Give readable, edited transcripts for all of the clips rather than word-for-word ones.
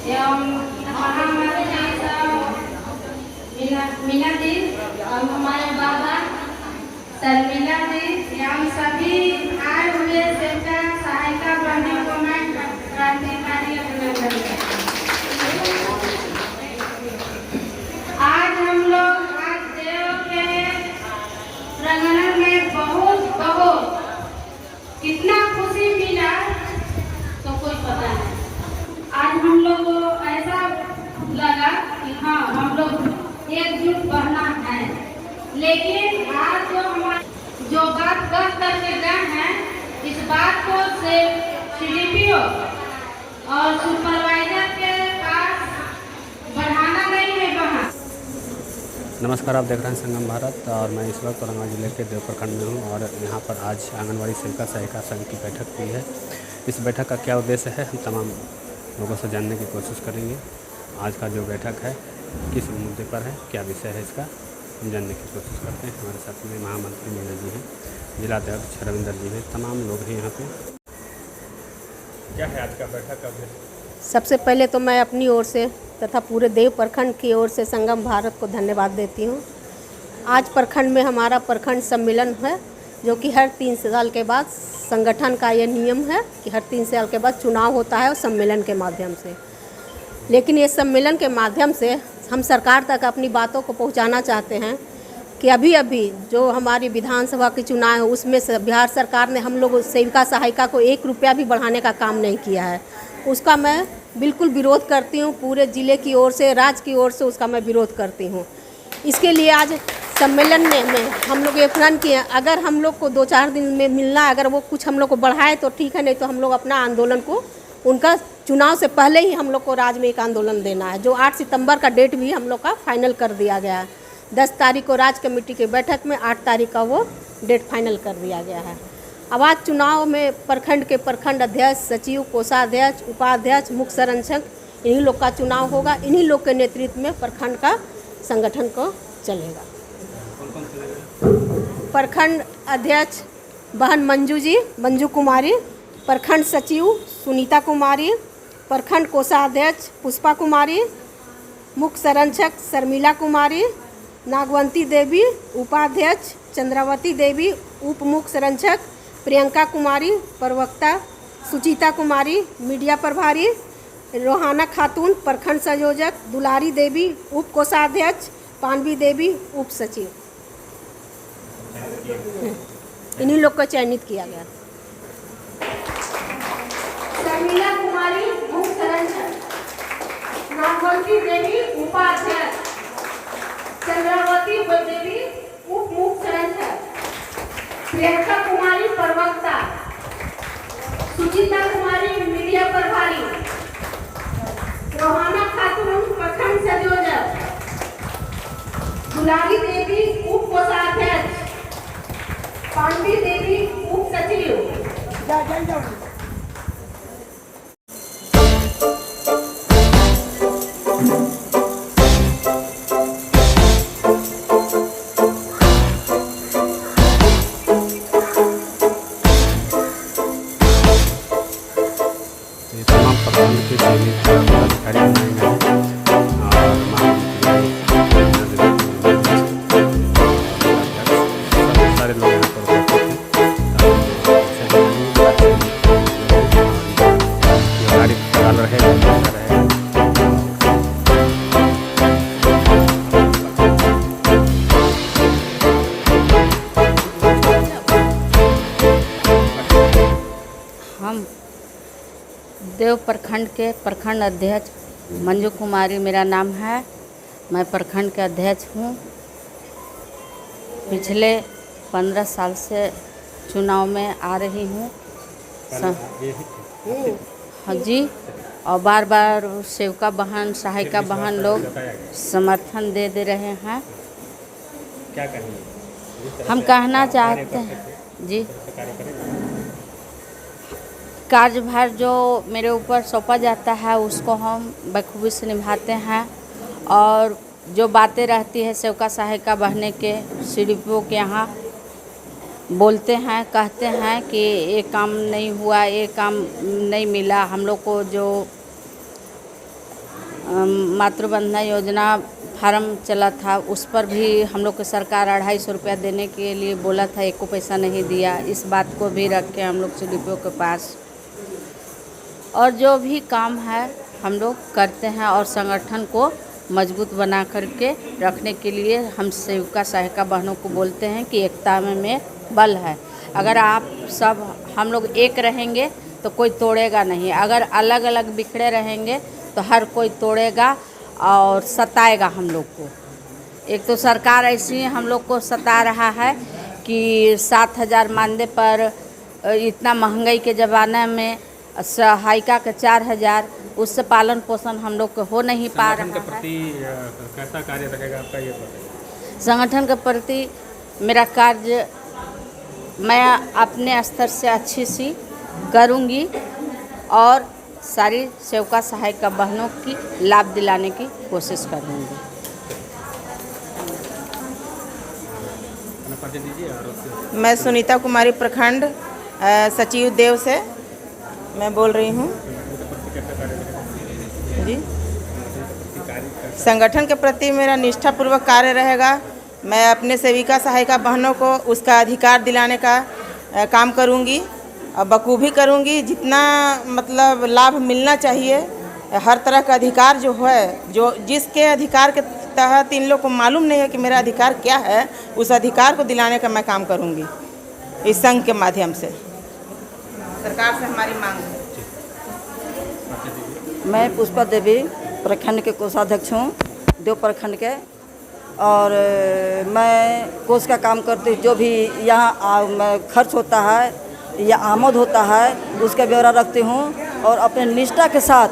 एवं महामंत्री मीना दी और हमारे बाबा शर्मिला दी एवं सभी आए हुए सेवका सहायिका बहनों को मैं क्रांतिकारी अभिनंदन करता हूं। आज हम लोग आज देव के प्रांगण में बहुत कितना खुशी मिला तो कोई पता नहीं। आज हम लोग को ऐसा लगा कि हाँ हम लोग एकजुट बनना है, लेकिन आज जो बात कर करके गए हैं इस बात को से सीडीपीओ और सुपरवाइजर के पास बढ़ाना नहीं है वहाँ। नमस्कार, आप देख रहे हैं संगम भारत और मैं इस वक्त औरंगाबाद जिले के देव प्रखंड में हूँ और यहाँ पर आज आंगनबाड़ी सेविका सहायिका संघ की बैठक हुई है। इस बैठक का क्या उद्देश्य है हम तमाम लोगों से जानने की कोशिश करेंगे। आज का जो बैठक है किस मुद्दे पर है, क्या विषय है, इसका हम जानने की कोशिश करते हैं। हमारे साथ में महामंत्री मीना जी हैं, जिलाध्यक्ष रविंदर जी हैं, तमाम लोग हैं यहाँ पे। क्या है आज का बैठक का उद्देश्य? सबसे पहले तो मैं अपनी ओर से तथा पूरे देव प्रखंड की ओर से संगम भारत को धन्यवाद देती हूँ। आज प्रखंड में हमारा प्रखंड सम्मेलन है, जो कि हर 3 साल के बाद संगठन का ये नियम है कि हर 3 साल के बाद चुनाव होता है और सम्मेलन के माध्यम से। लेकिन ये सम्मेलन के माध्यम से हम सरकार तक अपनी बातों को पहुंचाना चाहते हैं कि अभी जो हमारी विधानसभा की चुनाव है उसमें से बिहार सरकार ने हम लोग सेविका सहायिका को 1 रुपया भी बढ़ाने का काम नहीं किया है। उसका मैं बिल्कुल विरोध करती हूँ। पूरे ज़िले की ओर से, राज्य की ओर से उसका मैं विरोध करती हूँ। इसके लिए आज सम्मेलन में हम लोग ये प्रण किए, अगर हम लोग को 2-4 दिन में मिलना है, अगर वो कुछ हम लोग को बढ़ाए तो ठीक है, नहीं तो हम लोग अपना आंदोलन को उनका चुनाव से पहले ही हम लोग को राज्य में एक आंदोलन देना है। जो 8 सितंबर का डेट भी हम लोग का फाइनल कर दिया गया है। 10 तारीख को राज्य कमेटी की बैठक में 8 तारीख का वो डेट फाइनल कर दिया गया है। अब आज चुनाव में प्रखंड के प्रखंड अध्यक्ष, सचिव, कोषाध्यक्ष, उपाध्यक्ष, मुख्य संरक्षक, इन्हीं लोग का चुनाव होगा। इन्हीं लोग के नेतृत्व में प्रखंड का संगठन को चलेगा। प्रखंड अध्यक्ष बहन मंजू कुमारी, प्रखंड सचिव सुनीता कुमारी, प्रखंड कोषाध्यक्ष पुष्पा कुमारी, मुख्य संरक्षक शर्मिला कुमारी, नागवंती देवी, उपाध्यक्ष चंद्रावती देवी, उप मुख्य संरक्षक प्रियंका कुमारी, प्रवक्ता सुचिता कुमारी, मीडिया प्रभारी रोहाना खातून, प्रखंड संयोजक दुलारी देवी, उप कोषाध्यक्ष पानवी देवी, उप सचिव। इन्हीं लोग को चयनित किया गया। शर्मिला कुमारी मुख्य संरक्षक, नागवंती देवी उपाध्यक्ष, चंद्रावती देवी उप मुख्य संरक्षक, प्रियंका कुमारी प्रवक्ता, सुचिता कुमारी मीडिया प्रभारी, रोहाना खातून प्रखंड संयोजक, दुलारी देवी उप कोषाध्यक्ष, पांडवी देवी उप सचिव। तमाम प्रखंड के चयनित पदाधिकारी बनाए गए हैं और सारे लोग यहाँ पर उपस्थित हैं। हम देव प्रखंड के प्रखंड अध्यक्ष मंजू कुमारी मेरा नाम है। मैं प्रखंड के अध्यक्ष हूँ। पिछले 15 साल से चुनाव में आ रही हूँ। हाँ जी, और बार बार सेविका बहन, सहायिका बहन लोग समर्थन दे रहे हैं। क्या कहेंगे? हम कहना चाहते हैं जी, कार्यभार जो मेरे ऊपर सौंपा जाता है उसको हम बखूबी से निभाते हैं और जो बातें रहती है सेविका सहायिका बहने के सीडीपीओ के यहाँ बोलते हैं, कहते हैं कि ये काम नहीं हुआ, ये काम नहीं मिला, हम लोग को जो मातृवंदना योजना फार्म चला था, उस पर भी हम लोग को सरकार 250 रुपया देने के लिए बोला था, एको पैसा नहीं दिया। इस बात को भी रख के हम लोग सीडीपीओ के पास और जो भी काम है हम लोग करते हैं और संगठन को मजबूत बना करके रखने के लिए हम सेविका सहायिका बहनों को बोलते हैं कि एकता में बल है। अगर आप सब हम लोग एक रहेंगे तो कोई तोड़ेगा नहीं, अगर अलग अलग बिखरे रहेंगे तो हर कोई तोड़ेगा और सताएगा हम लोग को। एक तो सरकार ऐसी हम लोग को सता रहा है कि 7,000 मानदेय पर इतना महंगाई के ज़माने में सहायिका के 4,000, उससे पालन पोषण हम लोग को हो नहीं पा रहा है। संगठन के प्रति कैसा कार्य रहेगा आपका, ये बताइए। संगठन के प्रति मेरा कार्य मैं अपने स्तर से अच्छी सी करूँगी और सारी सेविका सहायिका बहनों की लाभ दिलाने की कोशिश करूँगी। मैं सुनीता कुमारी प्रखंड सचिव देव से मैं बोल रही हूँ जी। संगठन के प्रति मेरा निष्ठापूर्वक कार्य रहेगा। मैं अपने सेविका सहायिका बहनों को उसका अधिकार दिलाने का काम करूँगी और बखूबी करूँगी। जितना मतलब लाभ मिलना चाहिए, हर तरह का अधिकार जो है, जो जिसके अधिकार के तहत इन लोग को मालूम नहीं है कि मेरा अधिकार क्या है, उस अधिकार को दिलाने का मैं काम करूँगी इस संघ के माध्यम से। सरकार से हमारी मांग है। मैं पुष्पा देवी प्रखंड के कोषाध्यक्ष हूँ, देव प्रखंड के, और मैं कोष का काम करती हूँ। जो भी यहाँ खर्च होता है या आमद होता है उसका ब्यौरा रखती हूँ और अपने निष्ठा के साथ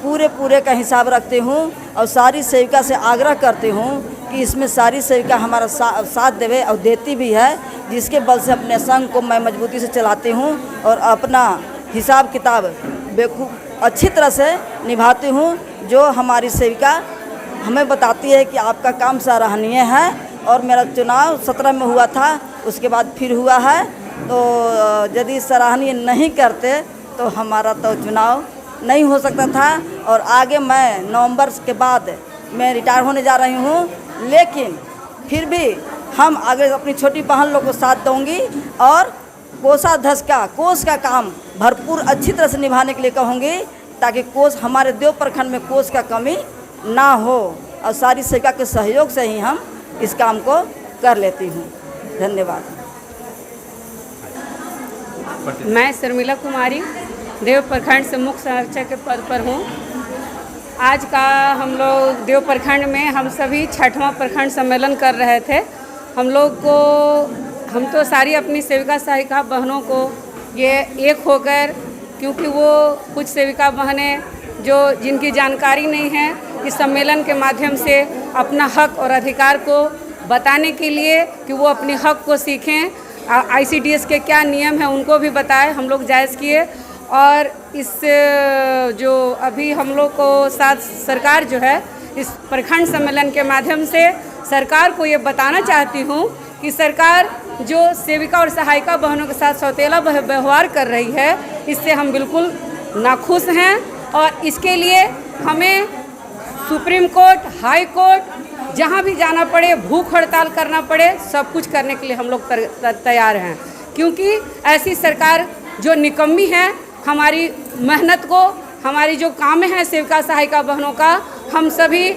पूरे का हिसाब रखती हूँ और सारी सेविका से आग्रह करती हूँ कि इसमें सारी सेविका हमारा साथ देवे और देती भी है, जिसके बल से अपने संघ को मैं मजबूती से चलाती हूँ और अपना हिसाब किताब बेखूब अच्छी तरह से निभाती हूँ। जो हमारी सेविका हमें बताती है कि आपका काम सराहनीय है। और मेरा चुनाव 17 में हुआ था, उसके बाद फिर हुआ है, तो यदि सराहनीय नहीं करते तो हमारा तो चुनाव नहीं हो सकता था। और आगे मैं नवंबर के बाद मैं रिटायर होने जा रही हूँ, लेकिन फिर भी हम आगे अपनी छोटी बहन लोग को साथ दूँगी और कोषाध्यक्ष का कोष का काम भरपूर अच्छी तरह से निभाने के लिए कहूँगी, ताकि कोष हमारे देव प्रखंड में कोष का कमी ना हो और सारी सेविका के सहयोग से ही हम इस काम को कर लेती हूँ। धन्यवाद। मैं शर्मिला कुमारी देव प्रखंड से मुख्य संरक्षक के पद पर हूँ। आज का हम लोग देव प्रखंड में हम सभी 6वां प्रखंड सम्मेलन कर रहे थे। हम तो सारी अपनी सेविका सहायिका बहनों को ये एक होकर, क्योंकि वो कुछ सेविका बहनें जो जिनकी जानकारी नहीं है, इस सम्मेलन के माध्यम से अपना हक और अधिकार को बताने के लिए कि वो अपने हक को सीखें, ICDS के क्या नियम हैं उनको भी बताएं, हम लोग जायज़ किए। और इस जो अभी हम लोग को साथ सरकार जो है, इस प्रखंड सम्मेलन के माध्यम से सरकार को ये बताना चाहती हूँ कि सरकार जो सेविका और सहायिका बहनों के साथ सौतेला व्यवहार कर रही है, इससे हम बिल्कुल नाखुश हैं। और इसके लिए हमें सुप्रीम कोर्ट, हाई कोर्ट, जहाँ भी जाना पड़े, भूख हड़ताल करना पड़े, सब कुछ करने के लिए हम लोग तैयार हैं। क्योंकि ऐसी सरकार जो निकम्मी है, हमारी मेहनत को, हमारी जो काम है सेविका सहायिका बहनों का, हम सभी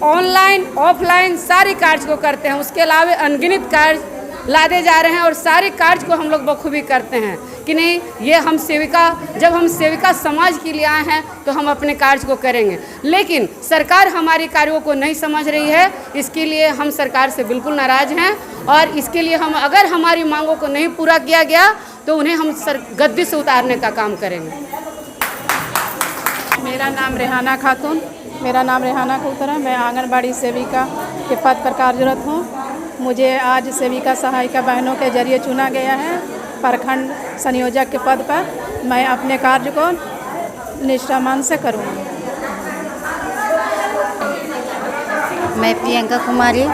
ऑनलाइन ऑफलाइन सारे कार्य को करते हैं। उसके अलावा अनगिनत कार्य लादे जा रहे हैं और सारे कार्य को हम लोग बखूबी करते हैं कि नहीं, ये हम सेविका, जब हम सेविका समाज के लिए आए हैं तो हम अपने कार्य को करेंगे। लेकिन सरकार हमारे कार्यों को नहीं समझ रही है, इसके लिए हम सरकार से बिल्कुल नाराज़ हैं। और इसके लिए हम, अगर हमारी मांगों को नहीं पूरा किया गया तो उन्हें हम गद्दी से उतारने का काम करेंगे। मेरा नाम रेहाना खातून है। मैं आंगनबाड़ी सेविका के पद पर कार्यरत हूँ। मुझे आज सेविका सहायिका बहनों के जरिए चुना गया है प्रखंड संयोजक के पद पर। मैं अपने कार्य को निष्ठामान से करूँगी। मैं प्रियंका कुमारी,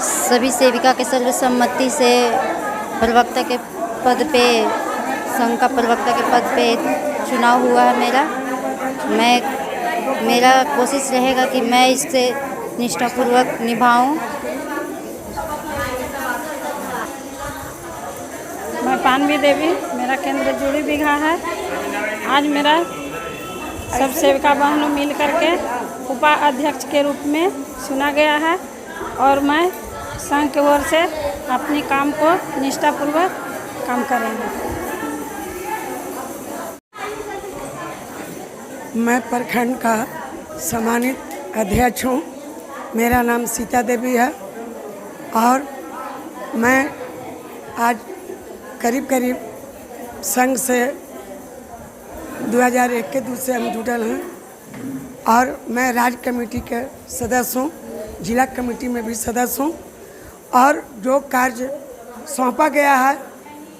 सभी सेविका के सर्वसम्मति से प्रवक्ता के पद पे, संघ का प्रवक्ता के पद पे चुनाव हुआ है मेरा। मैं मेरा कोशिश रहेगा कि मैं इससे निष्ठापूर्वक निभाऊं। मैं पानवी देवी, मेरा केंद्र जुड़ी बिघा है। आज मेरा सब सेविका बहनों मिल करके उपाध्यक्ष के रूप में चुना गया है और मैं संघ की ओर से अपनी काम को निष्ठापूर्वक काम करेंगे। मैं प्रखंड का सम्मानित अध्यक्ष हूँ। मेरा नाम सीता देवी है और मैं आज करीब संघ से 2021 से हम जुड़ल हैं और मैं राज्य कमेटी के सदस्य हूँ, जिला कमेटी में भी सदस्य हूँ और जो कार्य सौंपा गया है,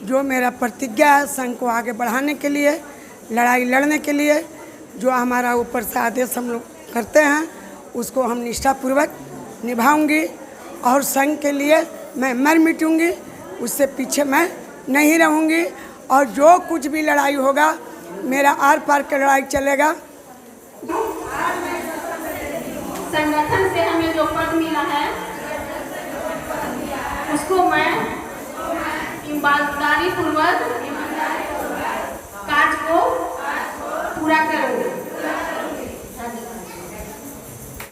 जो मेरा प्रतिज्ञा है संघ को आगे बढ़ाने के लिए, लड़ाई लड़ने के लिए, जो हमारा ऊपर से आदेश हम लोग करते हैं उसको हम निष्ठापूर्वक निभाऊंगी और संघ के लिए मैं मर मिटूंगी, उससे पीछे मैं नहीं रहूंगी और जो कुछ भी लड़ाई होगा मेरा आर पार का लड़ाई चलेगा। संगठन से हमें जो पद मिला है उसको मैं ईमानदारी पूर्वक कार्य को पूरा करूंगी।